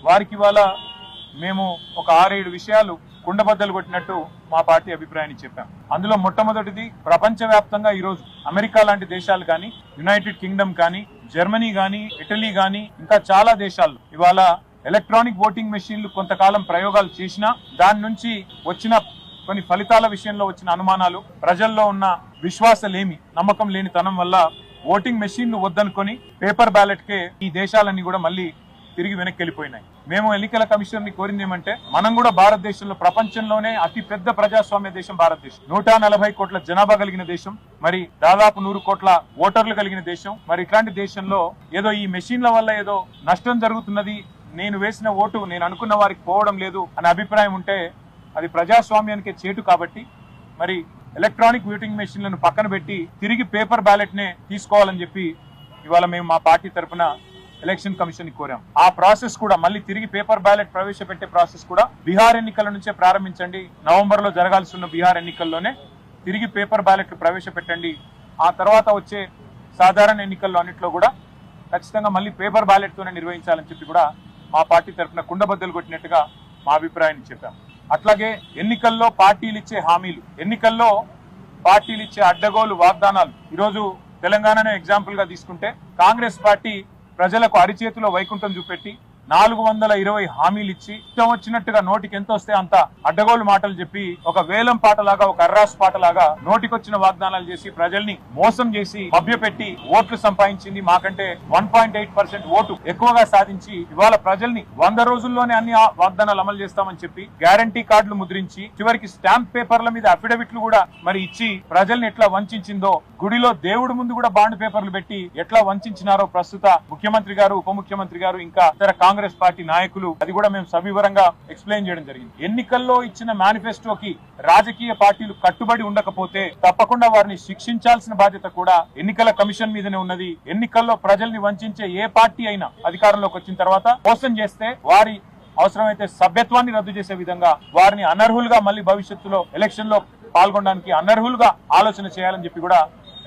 వారికి ఇవాళ మేము ఒక 6-7 విషయాలు కుండబద్దలు కొట్టినట్టు మా పార్టీ అభిప్రాయాన్ని చెప్పాం. అందులో మొట్టమొదటిది, ప్రపంచవ్యాప్తంగా ఈరోజు అమెరికా లాంటి దేశాలు కానీ, యునైటెడ్ కింగ్డమ్ కానీ, జర్మనీ కానీ, ఇటలీ కానీ, ఇంకా చాలా దేశాల్లో ఇవాళ ఎలక్ట్రానిక్ ఓటింగ్ మెషిన్లు కొంతకాలం ప్రయోగాలు చేసినా దాని నుంచి వచ్చిన కొన్ని ఫలితాల విషయంలో వచ్చిన అనుమానాలు, ప్రజల్లో ఉన్న విశ్వాసలేమి, నమ్మకం లేని తనం వల్ల ఓటింగ్ మెషిన్లు వద్దనుకొని పేపర్ బ్యాలెట్ కే ఈ దేశాలన్నీ కూడా మళ్ళీ తిరిగి వెనక్కి వెళ్ళిపోయినాయి. మేము ఎన్నికల కమిషన్ ని కోరింది ఏమంటే, మనం కూడా భారతదేశంలో ప్రపంచంలోనే అతి పెద్ద ప్రజాస్వామ్య దేశం భారతదేశం, 140 కోట్ల జనాభా కలిగిన దేశం, మరి దాదాపు 100 కోట్ల ఓటర్లు కలిగిన దేశం. మరి ఇట్లాంటి దేశంలో ఏదో ఈ మెషిన్ల వల్ల ఏదో నష్టం జరుగుతున్నది, నేను వేసిన ఓటు నేను అనుకున్న వారికి పోవడం లేదు అనే అభిప్రాయం ఉంటే అది ప్రజాస్వామ్యానికే చేటు. కాబట్టి మరి ఎలక్ట్రానిక్ ఓటింగ్ మెషిన్లను పక్కన పెట్టి తిరిగి పేపర్ బ్యాలెట్ నే తీసుకోవాలని చెప్పి ఇవాళ మేము మా పార్టీ తరఫున ఎలక్షన్ కమిషన్ ని కోరాం. ఆ ప్రాసెస్ కూడా మళ్ళీ తిరిగి పేపర్ బ్యాలెట్ ప్రవేశపెట్టే ప్రాసెస్ కూడా బీహార్ ఎన్నికల నుంచే ప్రారంభించండి, నవంబర్ లో జరగాల్సి ఉన్న బీహార్ ఎన్నికల్లోనే తిరిగి పేపర్ బ్యాలెట్ ప్రవేశపెట్టండి. ఆ తర్వాత వచ్చే సాధారణ ఎన్నికల్లో అన్నింటిలో కూడా ఖచ్చితంగా మళ్ళీ పేపర్ బ్యాలెట్ తోనే నిర్వహించాలని చెప్పి కూడా మా పార్టీ తరఫున కుండబద్దలు కొట్టినట్టుగా మా అభిప్రాయాన్ని చెప్పాం. అట్లాగే ఎన్నికల్లో పార్టీలు ఇచ్చే హామీలు, ఎన్నికల్లో పార్టీలు ఇచ్చే అడ్డగోలు వాగ్దానాలు, ఈరోజు తెలంగాణనే ఎగ్జాంపుల్ గా తీసుకుంటే కాంగ్రెస్ పార్టీ ప్రజలకు అరిచేతిలో వైకుంఠం చూపెట్టి 420 హామీలు ఇచ్చి ఇష్టం వచ్చినట్టుగా నోటికి ఎంత వస్తే అంత అడ్డగోలు మాటలు చెప్పి ఒక వేలం పాటలాగా, ఒక అర్రాస్ పాటలాగా నోటికొచ్చిన వాగ్దానాలు చేసి ప్రజల్ని మోసం చేసి మభ్యపెట్టి ఓట్లు సంపాదించింది. మాకంటే 1.8% ఓటు ఎక్కువగా సాధించి ఇవాళ ప్రజల్ని 100 రోజుల్లోనే అన్ని వాగ్దానాలు అమలు చేస్తామని చెప్పి గ్యారంటీ కార్డులు ముద్రించి చివరికి స్టాంప్ పేపర్ల మీద అఫిడవిట్లు కూడా మరి ఇచ్చి ప్రజల్ని ఎట్లా వంచిందో, గుడిలో దేవుడి ముందు కూడా బాండ్ పేపర్లు పెట్టి ఎట్లా వంచినారో ప్రస్తుత ముఖ్యమంత్రి గారు, ఉప ముఖ్యమంత్రి గారు, ఇంకా ఇతర కాంగ్రెస్ పార్టీ నాయకులు, అది కూడా మేము సవివరంగా ఎక్స్ప్లెయిన్ చేయడం జరిగింది. ఎన్నికల్లో ఇచ్చిన మేనిఫెస్టోకి రాజకీయ పార్టీలు కట్టుబడి ఉండకపోతే తప్పకుండా వారిని శిక్షించాల్సిన బాధ్యత కూడా ఎన్నికల కమిషన్ మీదనే ఉన్నది. ఎన్నికల్లో ప్రజల్ని వంచే ఏ పార్టీ అయినా అధికారంలోకి వచ్చిన తర్వాత మోసం చేస్తే వారి అవసరమైతే సభ్యత్వాన్ని రద్దు చేసే విధంగా వారిని అనర్హులుగా మళ్ళీ భవిష్యత్తులో ఎలక్షన్ లో పాల్గొనడానికి అనర్హులుగా ఆలోచన చేయాలని చెప్పి కూడా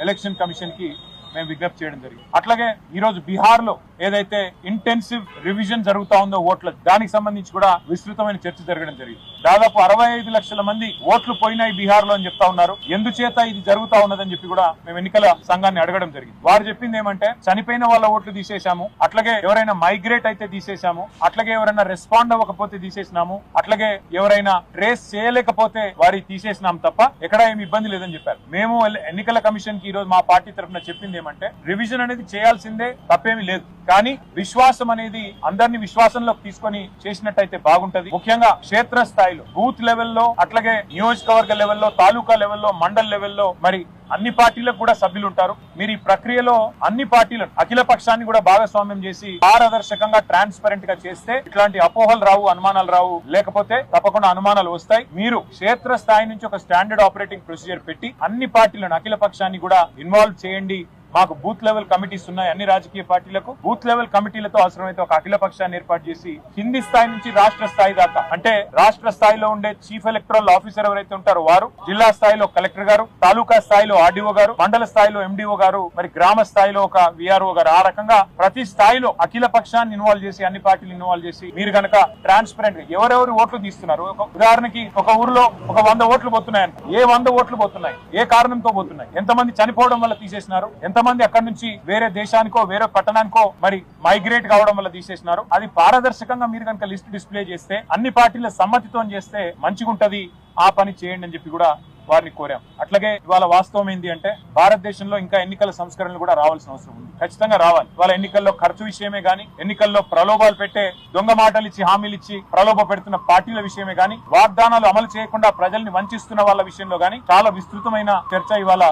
ఎలక్షన్ కమిషన్ కి మేము విజ్ఞప్తి చేయడం జరిగింది. అట్లాగే ఈ రోజు బీహార్ లో ఏదైతే ఇంటెన్సివ్ రివిజన్ జరుగుతా ఉందో ఓట్ల, దానికి సంబంధించి కూడా విస్తృతమైన చర్చ జరగడం జరిగింది. దాదాపు 65 లక్షల మంది ఓట్లు పోయినాయి బీహార్ లో అని చెప్తా ఉన్నారు. ఎందుచేత ఇది జరుగుతా ఉన్నదని చెప్పి కూడా మేము ఎన్నికల సంఘాన్ని అడగడం జరిగింది. వారు చెప్పింది ఏమంటే, చనిపోయిన వాళ్ళ ఓట్లు తీసేశాము, అట్లాగే ఎవరైనా మైగ్రేట్ అయితే తీసేశాము, అట్లాగే ఎవరైనా రెస్పాండ్ అవ్వకపోతే తీసేసినాము, అట్లాగే ఎవరైనా ట్రేస్ చేయలేకపోతే వారి తీసేసినాం తప్ప ఎక్కడా ఏమి ఇబ్బంది లేదని చెప్పారు. మేము ఎన్నికల కమిషన్ కి ఈ రోజు మా పార్టీ తరఫున చెప్పింది ఏమంటే, రివిజన్ అనేది చేయాల్సిందే, తప్పేమీ లేదు, కానీ విశ్వాసం అనేది అందరినీ విశ్వాసంలోకి తీసుకొని చేసినట్టయితే బాగుంటది. ముఖ్యంగా క్షేత్ర స్థాయిలో, బూత్ లెవెల్లో, అట్లాగే నియోజకవర్గ లెవెల్లో, తాలూకా లెవెల్లో, మండల్ లెవెల్లో మరి అన్ని పార్టీలకు కూడా సభ్యులు ఉంటారు. మీరు ఈ ప్రక్రియలో అన్ని పార్టీలను, అఖిల పక్షాన్ని కూడా భాగస్వామ్యం చేసి పారదర్శకంగా, ట్రాన్స్పరెంట్ గా చేస్తే ఇట్లాంటి అపోహలు రావు, అనుమానాలు రావు. లేకపోతే తప్పకుండా అనుమానాలు వస్తాయి. మీరు క్షేత్ర స్థాయి నుంచి ఒక స్టాండర్డ్ ఆపరేటింగ్ ప్రొసీజర్ పెట్టి అన్ని పార్టీలను, అఖిల పక్షాన్ని కూడా ఇన్వాల్వ్ చేయండి. మాకు బూత్ లెవెల్ కమిటీస్ ఉన్నాయి, అన్ని రాజకీయ పార్టీలకు బూత్ లెవెల్ కమిటీలతో అవసరమైతే ఒక అఖిల పక్షాన్ని ఏర్పాటు చేసి కింది స్థాయి నుంచి రాష్ట్ర స్థాయి దాకా, అంటే రాష్ట్ర స్థాయిలో ఉండే చీఫ్ ఎలక్టరల్ ఆఫీసర్ ఎవరైతే ఉంటారో వారు, జిల్లా స్థాయిలో కలెక్టర్ గారు, తాలూకా స్థాయిలో ఆర్డీఓ గారు, మండల స్థాయిలో ఎండిఓ గారు, మరి గ్రామ స్థాయిలో ఒక విఆర్ఓ గారు, ఆ రకంగా ప్రతి స్థాయిలో అఖిల పక్షాన్ని ఇన్వాల్వ్ చేసి, అన్ని పార్టీలు ఇన్వాల్వ్ చేసి, మీరు గనక ట్రాన్స్పరెంట్ గా ఎవరెవరు ఓట్లు తీస్తున్నారు, ఉదాహరణకి ఒక ఊర్లో ఒక 100 ఓట్లు పోతున్నాయని, ఏ 100 ఓట్లు పోతున్నాయి, ఏ కారణంతో పోతున్నాయి, ఎంతమంది చనిపోవడం వల్ల తీసేసినారు, ఎంతమంది అక్కడి నుంచి వేరే దేశానికో వేరే పట్టణానికో మరి మైగ్రేట్ కావడం వల్ల తీసేసినారు, అది పారదర్శకంగా మీరు కనుక లిస్ట్ డిస్ప్లే చేస్తే, అన్ని పార్టీల సమ్మతితో చేస్తే మంచిగుంటది, ఆ పని చేయండి అని చెప్పి కూడా వారిని కోరాం. అట్లాగే ఇవాళ వాస్తవం ఏంటి అంటే, భారతదేశంలో ఇంకా ఎన్నికల సంస్కరణలు కూడా రావాల్సిన అవసరం ఉంది, ఖచ్చితంగా రావాలి. ఇవాళ ఎన్నికల్లో ఖర్చు విషయమే గానీ, ఎన్నికల్లో ప్రలోభాలు పెట్టే, దొంగ మాటలు ఇచ్చి, హామీలు ఇచ్చి ప్రలోభ పెడుతున్న పార్టీల విషయమే గానీ, వాగ్దానాలు అమలు చేయకుండా ప్రజల్ని వంచిస్తున్న వాళ్ళ విషయంలో గానీ చాలా విస్తృతమైన చర్చ ఇవాళ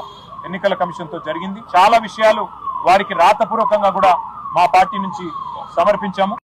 ఎన్నికల కమిషన్ తో జరిగింది. చాలా విషయాలు వారికి రాతపూర్వకంగా కూడా మా పార్టీ నుంచి సమర్పించాము.